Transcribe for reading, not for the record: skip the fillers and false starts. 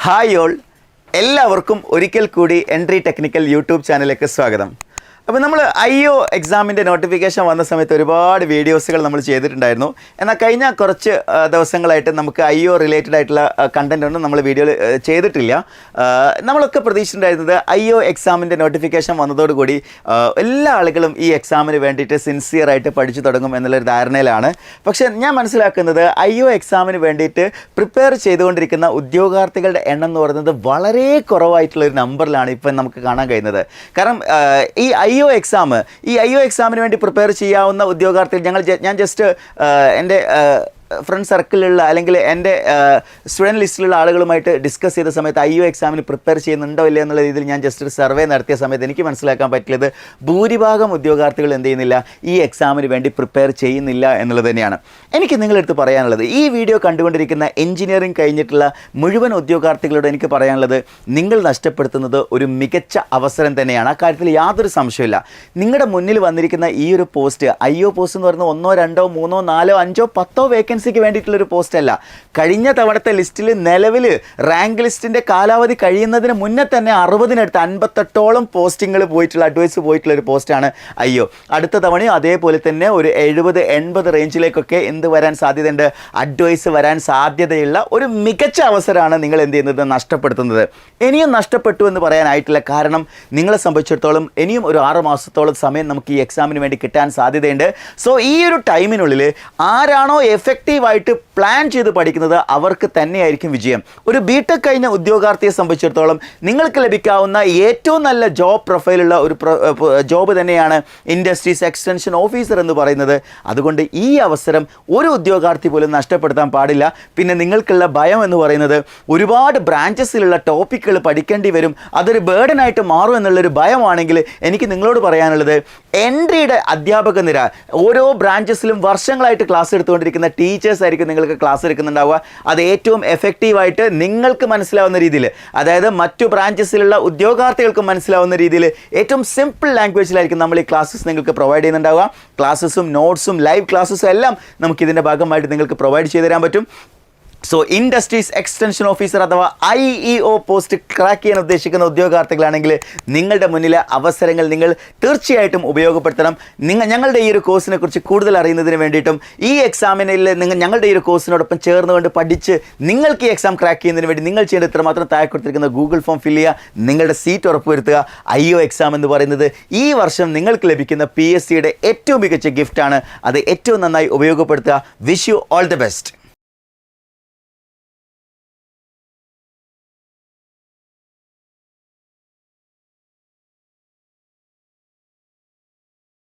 Hi all, എല്ലാവർക്കും ഒരിക്കൽ കൂടി എൻട്രി ടെക്നിക്കൽ യൂട്യൂബ് ചാനലിലേക്ക് സ്വാഗതം. അപ്പോൾ നമ്മൾ IO എക്സാമിൻ്റെ നോട്ടിഫിക്കേഷൻ വന്ന സമയത്ത് ഒരുപാട് വീഡിയോസുകൾ നമ്മൾ ചെയ്തിട്ടുണ്ടായിരുന്നു. എന്നാൽ കഴിഞ്ഞ കുറച്ച് ദിവസങ്ങളായിട്ട് നമുക്ക് IO റിലേറ്റഡ് ആയിട്ടുള്ള കണ്ടൻ്റ് ഒന്നും നമ്മൾ വീഡിയോയിൽ ചെയ്തിട്ടില്ല. നമ്മളൊക്കെ പ്രതീക്ഷിച്ചിട്ടുണ്ടായിരുന്നത് IO എക്സാമിൻ്റെ നോട്ടിഫിക്കേഷൻ വന്നതോടുകൂടി എല്ലാ ആളുകളും ഈ എക്സാമിന് വേണ്ടിയിട്ട് സിൻസിയറായിട്ട് പഠിച്ചു തുടങ്ങും എന്നുള്ളൊരു ധാരണയിലാണ്. പക്ഷേ ഞാൻ മനസ്സിലാക്കുന്നത് IO എക്സാമിന് വേണ്ടിയിട്ട് പ്രിപ്പയർ ചെയ്തുകൊണ്ടിരിക്കുന്ന ഉദ്യോഗാർത്ഥികളുടെ എണ്ണം എന്ന് പറയുന്നത് വളരെ കുറവായിട്ടുള്ളൊരു നമ്പറിലാണ് ഇപ്പം നമുക്ക് കാണാൻ കഴിയുന്നത്. കാരണം ഈ IO എക്സാമിന് വേണ്ടി പ്രിപ്പയർ ചെയ്യാവുന്ന ഉദ്യോഗാർത്ഥികൾ ഞാൻ ജസ്റ്റ് എൻ്റെ ഫ്രണ്ട് സർക്കിളിലുള്ള അല്ലെങ്കിൽ എൻ്റെ സ്റ്റുഡൻറ്റ് ലിസ്റ്റിലുള്ള ആളുകളുമായിട്ട് ഡിസ്കസ് ചെയ്ത സമയത്ത് IO എക്സാമിന് പ്രിപ്പയർ ചെയ്യുന്നുണ്ടോ ഇല്ല എന്നുള്ള രീതിയിൽ ഞാൻ ജസ്റ്റ് ഒരു സർവേ നടത്തിയ സമയത്ത് എനിക്ക് മനസ്സിലാക്കാൻ പറ്റിയത് ഭൂരിഭാഗം ഉദ്യോഗാർത്ഥികൾ എന്ത് ചെയ്യുന്നില്ല, ഈ എക്സാമിന് വേണ്ടി പ്രിപ്പയർ ചെയ്യുന്നില്ല എന്നുള്ളത് തന്നെയാണ്. എനിക്ക് നിങ്ങളെടുത്ത് പറയാനുള്ളത്, ഈ വീഡിയോ കണ്ടുകൊണ്ടിരിക്കുന്ന എഞ്ചിനീയറിംഗ് കഴിഞ്ഞിട്ടുള്ള മുഴുവൻ ഉദ്യോഗാർത്ഥികളോട് എനിക്ക് പറയാനുള്ളത്, നിങ്ങൾ നഷ്ടപ്പെടുത്തുന്നത് ഒരു മികച്ച അവസരം തന്നെയാണ്. ആ കാര്യത്തിൽ യാതൊരു സംശയമില്ല. നിങ്ങളുടെ മുന്നിൽ വന്നിരിക്കുന്ന ഈ ഒരു പോസ്റ്റ്, IO പോസ്റ്റ് എന്ന് പറയുന്നത് 1, 2, 3, 4, 5, 10 വേക്കൻസിക്ക് വേണ്ടിയിട്ടുള്ളൊരു പോസ്റ്റ് അല്ല. കഴിഞ്ഞ തവണത്തെ ലിസ്റ്റിൽ നിലവിൽ റാങ്ക് ലിസ്റ്റിൻ്റെ കാലാവധി കഴിയുന്നതിന് മുന്നേ തന്നെ 60-നടുത്ത് 58ഓളം പോസ്റ്റിങ്ങൾ പോയിട്ടുള്ള അഡ്വൈസ് പോയിട്ടുള്ള ഒരു പോസ്റ്റാണ് IO. അടുത്ത തവണയും അതേപോലെ തന്നെ ഒരു 70-80 റേഞ്ചിലേക്കൊക്കെ എന്ത് വരാൻ സാധ്യതയുണ്ട്, അഡ്വൈസ് വരാൻ സാധ്യതയുള്ള ഒരു മികച്ച അവസരമാണ് നിങ്ങൾ എന്ത് ചെയ്യുന്നത്, നഷ്ടപ്പെടുത്തുന്നത്. ഇനിയും നഷ്ടപ്പെട്ടു എന്ന് പറയാനായിട്ടില്ല. കാരണം നിങ്ങളെ സംബന്ധിച്ചിടത്തോളം ഇനിയും ഒരു 6 മാസത്തോളം സമയം നമുക്ക് ഈ എക്സാമിന് വേണ്ടി കിട്ടാൻ സാധ്യതയുണ്ട്. സോ ഈ ഒരു ടൈമിനുള്ളിൽ ആരാണോ എഫക്റ്റീവായിട്ട് പ്ലാൻ ചെയ്ത് പഠിക്കുന്നത് അവർക്ക് തന്നെയായിരിക്കും വിജയം. ഒരു BTech കഴിഞ്ഞ ഉദ്യോഗാർത്ഥിയെ സംബന്ധിച്ചിടത്തോളം നിങ്ങൾക്ക് ലഭിക്കാവുന്ന ഏറ്റവും നല്ല ജോബ് പ്രൊഫൈലുള്ള ഒരു ജോബ് തന്നെയാണ് ഇൻഡസ്ട്രീസ് എക്സ്റ്റൻഷൻ ഓഫീസർ എന്ന് പറയുന്നത്. അതുകൊണ്ട് ഈ അവസരം ഒരു ഉദ്യോഗാർത്ഥി പോലും നഷ്ടപ്പെടുത്താൻ പാടില്ല. പിന്നെ നിങ്ങൾക്കുള്ള ഭയം എന്ന് പറയുന്നത് ഒരുപാട് ബ്രാഞ്ചസിലുള്ള ടോപ്പിക്കുകൾ പഠിക്കേണ്ടി വരും, അതൊരു ബേർഡനായിട്ട് മാറും എന്നുള്ളൊരു ഭയമാണെങ്കിൽ എനിക്ക് നിങ്ങളോട് പറയാനുള്ളത്, എൻട്രിയുടെ അധ്യാപക നിര ഓരോ ബ്രാഞ്ചസിലും വർഷങ്ങളായിട്ട് ക്ലാസ് എടുത്തുകൊണ്ടിരിക്കുന്ന ടീച്ചേഴ്സ് ആയിരിക്കും നിങ്ങൾക്ക് ക്ലാസ് എടുക്കുന്നുണ്ടാവുക. അത് ഏറ്റവും എഫക്റ്റീവായിട്ട് നിങ്ങൾക്ക് മനസ്സിലാവുന്ന രീതിയിൽ, അതായത് മറ്റു ബ്രാഞ്ചസിലുള്ള ഉദ്യോഗാർത്ഥികൾക്ക് മനസ്സിലാവുന്ന രീതിയിൽ ഏറ്റവും സിമ്പിൾ ലാംഗ്വേജിലായിരിക്കും നമ്മൾ ഈ ക്ലാസ്സസ് നിങ്ങൾക്ക് പ്രൊവൈഡ് ചെയ്യുന്നുണ്ടാവുക. ക്ലാസ്സസും നോട്ട്സും ലൈവ് ക്ലാസ്സസും എല്ലാം നമുക്കിതിൻ്റെ ഭാഗമായിട്ട് നിങ്ങൾക്ക് പ്രൊവൈഡ് ചെയ്തു തരാൻ പറ്റും. സോ ഇൻഡസ്ട്രീസ് എക്സ്റ്റൻഷൻ ഓഫീസർ അഥവാ IEO പോസ്റ്റ് ക്രാക്ക് ചെയ്യാൻ ഉദ്ദേശിക്കുന്ന ഉദ്യോഗാർത്ഥികളാണെങ്കിൽ നിങ്ങളുടെ മുന്നിലെ അവസരങ്ങൾ നിങ്ങൾ തീർച്ചയായിട്ടും ഉപയോഗപ്പെടുത്തണം. ഞങ്ങളുടെ ഈ ഒരു കോഴ്സിനെ കുറിച്ച് കൂടുതൽ അറിയുന്നതിന് വേണ്ടിയിട്ടും ഈ എക്സാമിനിൽ ഞങ്ങളുടെ ഈ ഒരു കോഴ്സിനോടൊപ്പം ചേർന്നുകൊണ്ട് പഠിച്ച് നിങ്ങൾക്ക് ഈ എക്സാം ക്രാക്ക് ചെയ്യുന്നതിന് വേണ്ടി നിങ്ങൾ ചെയ്യേണ്ട ഇത്രമാത്രം താഴെ കൊടുത്തിരിക്കുന്ന ഗൂഗിൾ ഫോം ഫില്ല് ചെയ്യുക, നിങ്ങളുടെ സീറ്റ് ഉറപ്പുവരുത്തുക. IO എക്സാം എന്ന് പറയുന്നത് ഈ വർഷം നിങ്ങൾക്ക് ലഭിക്കുന്ന PSCയുടെ ഏറ്റവും മികച്ച ഗിഫ്റ്റാണ്. അത് ഏറ്റവും നന്നായി ഉപയോഗപ്പെടുത്തുക. Wish you all the best.